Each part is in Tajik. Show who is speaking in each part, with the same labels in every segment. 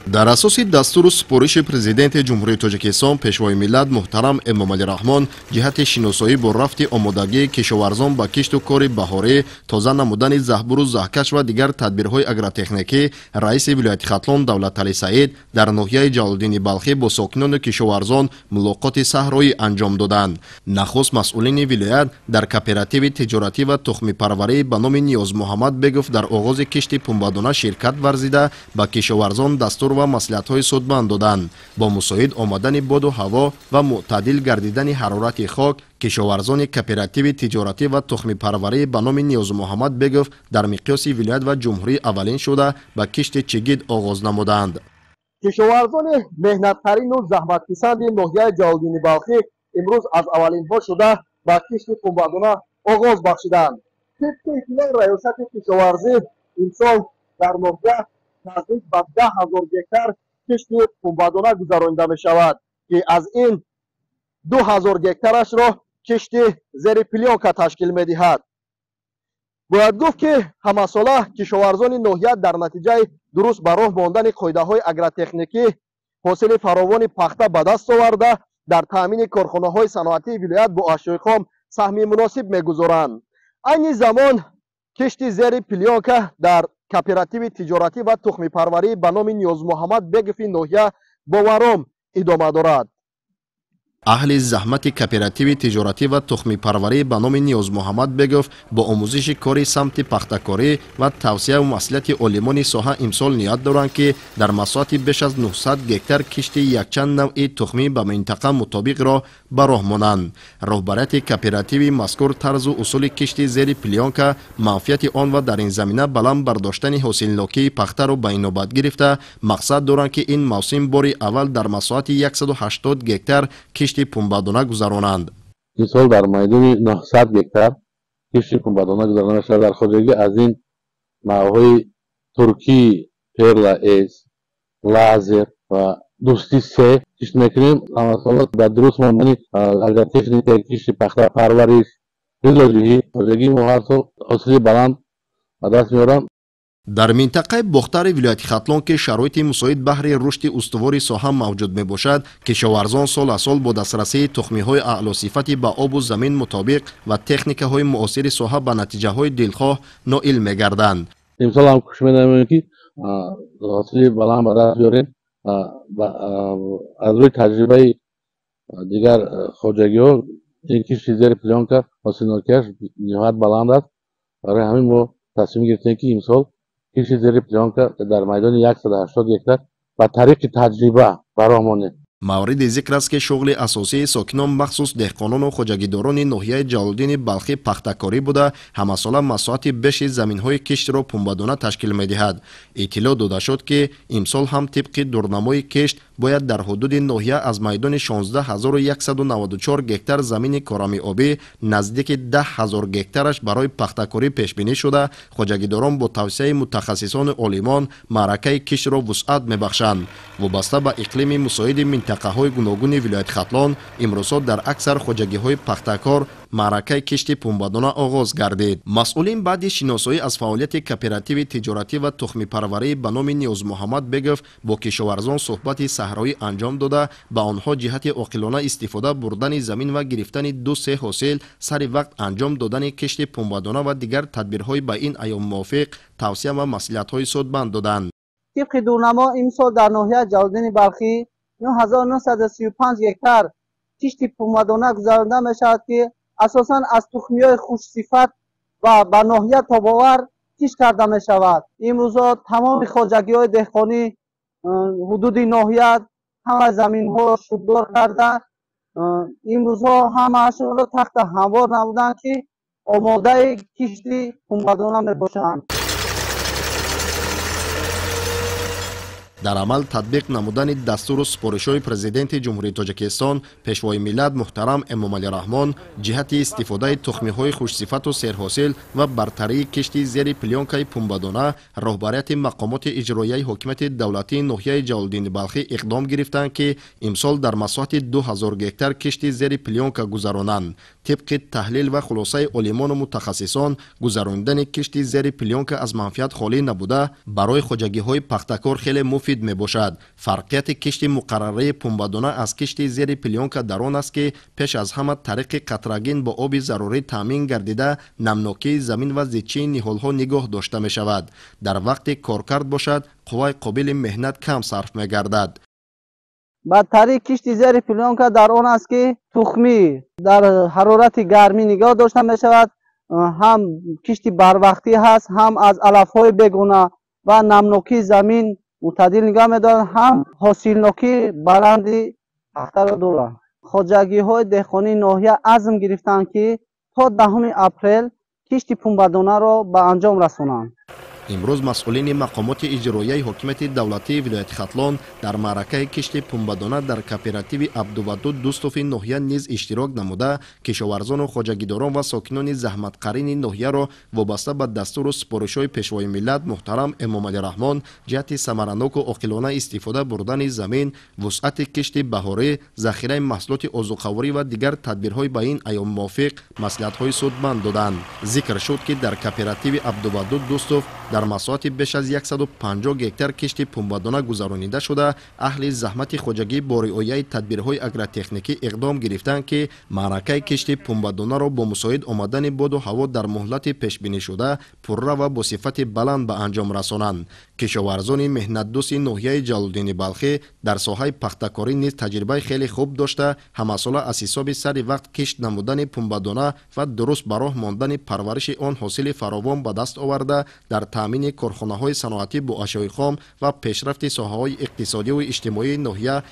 Speaker 1: дар асоси дастуру супориши президенти ҷумҳурии тоҷикистон пешвои миллат муҳтарам эмомалӣ раҳмон ҷиҳати шиносоӣ бо рафти омодагии кишоварзон ба кишту кори баҳорӣ, тоза намудани заҳбуру заҳкаш ва дигар тадбирҳои агротехникӣ, раиси вилояти Хатлон Давлаталӣ Саид дар ноҳияи Ҷалолиддини Балхӣ бо сокинони кишоварзон мулоқоти саҳроӣ анҷом доданд. Нахуст масъулини вилоят дар кооперативи тиҷоратӣ ва тухмипарварӣ ба номи Ниёз Муҳаммад Бегов дар оғози кишти пунбадона ширкат варзида ба кишоварзон дастур ва маслиҳатҳои судманд доданд. Бо мусоид омадани боду ҳаво ва мӯътадил гардидани ҳарорати хок, кишоварзони кооперативи тиҷоратӣ ва тухмипарварӣ ба номи Ниёз Муҳаммад Бегов дар миқёси вилоят ва ҷумҳурӣ аввалин шуда ба кишти чигит оғоз намуданд.
Speaker 2: кишоварзони меҳнатқарину заҳматписанди ноҳияи Ҷалолиддини Балхӣ имрӯз аз аввалинҳо шуда ба кишти пунбадона оғоз бахшиданд. тибқи иттилои раёсати кишоварзӣ имсол дар ноҳия наздик ба 10,000 гектар кишти пунбадона гузаронида мешавад ки аз ин 2,000 гектарашро кишти зери плёнка ташкил медиҳад. бояд гуфт ки ҳамасола кишоварзони ноҳия дар натиҷаи дуруст ба роҳ мондани қоидаҳои агротехникӣ ҳосили фаровони пахта ба даст оварда дар таъмини корхонаҳои саноатии вилоят бо ашёи хом саҳми муносиб мегузоранд. айни замон кишти зери плёнка дар кооперативи тиҷоратӣ ва тухмипарварӣ ба номи Ниёз Муҳаммад Бегови ноҳия боваром идома дорад.
Speaker 1: аҳли заҳмати кооперативи тиҷоратӣ ва тухмипарварӣ ба номи Ниёз Муҳаммад Бегов бо омӯзиши кори самти пахтакорӣ ва тавсияу маслиҳати олимони соҳа имсол ният доранд ки дар масоҳати беш аз 900 гектар кишти якчанд навъи тухмӣ ба минтақа мутобиқро ба роҳ монанд. роҳбарияти кооперативи мазкур тарзу усули кишти зери плёнка, манфиати он ва дар ин замина баланд бардоштани ҳосилнокии пахтаро ба инобат гирифта мақсад доранд ки ин мавсим бори аввал дар масоҳати 180 гектар кишти пунбадона гузаронанд.
Speaker 3: имсол дар майдони 900 гектар кишти пунбадона гузаронда мешавад. дар хоҷагӣ аз ин навъҳои туркӣ, перла эс, лазер ва дӯстӣ се кишт мекунем. ҳамасола ба дуруст мондани агротехника, кишти пахта парвариш, ризоҷӯҳӣ, хоҷагӣ мо ҳар сол ҳосили баланд ба даст меорам.
Speaker 1: дар минтақаи бохтари вилояти Хатлон ки шароити мусоид баҳри рушди устувори соҳа мавҷуд мебошад, кишоварзон сол аз сол бо дастрасии тухмиҳои аълосифати ба обу замин мутобиқ ва техникаҳои муосири соҳа ба натиҷаҳои дилхоҳ ноил мегарданд.
Speaker 3: имсол ҳам кӯшиш менамоем ки ҳосили баланд ба даст биёрем. аз рӯи таҷрибаи дигар хоҷагиҳо ин кишти зери плёнка ҳосилнокиаш ниҳоят баланд аст. барои ҳамин мо тасмим гирифтем ки имсол кишти зери плёнка дар майдони 180 гектар ба тариқи таҷриба ба роҳ монем.
Speaker 1: мавриди зикр аст ки шуғли асосии сокинон махсус деҳқонону хоҷагидорони ноҳияи Ҷалолиддини Балхӣ пахтакорӣ буда ҳамасола масоҳати беши заминҳои киштро пунбадона ташкил медиҳад. иттилоъ дода шуд ки имсол ҳам тибқи дурнамои кишт бояд дар ҳудуди ноҳия аз майдони 16194 гектар замини корамиобӣ наздики 10,000 гектараш барои пахтакорӣ пешбинӣ шуда, хоҷагидорон бо тавсияи мутахассисони олимон маъракаи киштро вусъат мебахшанд. вобаста ба иқлими мусоиди минтақаҳои гуногуни вилояти Хатлон имрӯзҳо дар аксар хоҷагиҳои пахтакор маъракаи кишти пунбадона оғоз гардид. масъулин баъди шиносоӣ аз фаъолияти кооперативи тиҷоратӣ ва тухмипарварӣ ба номи Ниёз Муҳаммад Бегов бо кишоварзон суҳбати саҳроӣ анҷом дода ба онҳо ҷиҳати оқилона истифода бурдани замин ва гирифтани 2-3 ҳосил сари вақт анҷом додани кишти пунбадона ва дигар тадбирҳои ба ин айём мувофиқ тавсия ва маслиҳатҳои судманд доданд.
Speaker 4: тибқи дурнамо имсол дар ноҳияи Ҷалолиддини Балхӣ 9935 гектар кишти пунбадона гузаронида мешавад ки асосан аз тухмиҳои хушсифат ва ба ноҳия тобовар кишт карда мешавад. имрӯзҳо тамоми хоҷагиҳои деҳқонӣ ҳудуди ноҳия ҳама заминҳо шуддор карда имрӯзҳо ҳамаашонро тахта ҳамвор намуданд ки омодаи кишти пунбадона мебошанд.
Speaker 1: дар амал татбиқ намудани дастуру супоришҳои президенти ҷумҳурии тоҷикистон пешвои миллат муҳтарам Эмомалӣ Раҳмон ҷиҳати истифодаи тухмиҳои хушсифату серҳосил ва бартарии кишти зери плёнкаи пунбадона роҳбарияти мақомоти иҷроияи ҳокимияти давлатии ноҳияи Ҷалолиддини Балхӣ иқдом гирифтанд ки имсол дар масоҳати 2000 гектар кишти зери плёнка гузаронанд. тибқи таҳлил ва хулосаи олимону мутахассисон гузарондани кишти зери плёнка аз манфиат холӣ набуда барои хоҷагиҳои пахтакор хеле муфид مفید میباشد. فرقیت کشت مقرره پنبه‌دانه از کشت زیر پلیونکا در آن است که پیش از همه طریق قطرگین با آب ضروری تامین گردیده نمناکی زمین و زیچه نهال‌ها نگاه داشته می شود. در وقت کارکرد باشد قوای قابل مهنت کم صرف می گردد.
Speaker 4: بدتری کشت زیر پلیونکا در آن است که تخمی در حرارت گرمی نگاه داشته می شود. هم کشت بروقتی هست، هم از علف‌های بیگونه و نمناکی زمین معتدل نگاه می دارد، هم حاصلناکی بلندی اختر دارد. خواجگی‌های دهقانی ناحیه عزم گرفتند که تا 10 اپریل کشت پنبه‌دانه را به انجام رسانند.
Speaker 1: امروز مسئولین مقامات اجرایی حکومت دولتی ولایت ختلان در معرکه کشت پنبه‌دانه در کوپراتیو عبدالودود دوستوف ناحیه نیز اشتراک نموده کشاورزان و خواجگیداران و ساکنان زحمتقرین ناحیه را وابسته به دستور و سپارش‌های پیشوای ملت محترم امامعلی رحمان جهت ثمرناک و عاقلانه استفاده بردن زمین، وسعت کشت بهاری، ذخیره محصولات عضوخواری و دیگر تدبیرهای به این ایام موافق مصلحت‌های سودمند دادند. ذکر شد که در کوپراتیو عبدالودود دوستوف در مساحت بیش از 150 گکتار کشت پنبه‌دانه گذرانیده شده اهل زحمت خواجگی با رعایت تدبیرهای اگرتکنیکی اقدام گرفتند که معرکه کشت پنبه‌دانه را با مساعد آمدن باد و هوا در مهلت پیش بینی شده پررو و با صفت بلند به انجام رسانند. کشاورزان مهنت‌دوست ناحیه جلال‌الدین بلخی در ساحه پخته‌کاری نیز تجربه خیلی خوب داشته همساله از حساب سر وقت کشت نمودن پنبه‌دانه و درست به راه ماندن پرورش آن حاصل فراوان به دست آورده در تامین کارخانه‌های صنعتی با اشیاء خام و پیشرفت ساحه‌های اقتصادی و اجتماعی ناحیه.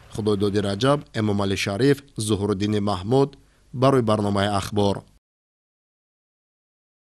Speaker 1: خداداد رجب، امامعلی شریف، ظهورالدین محمود برای برنامه اخبار.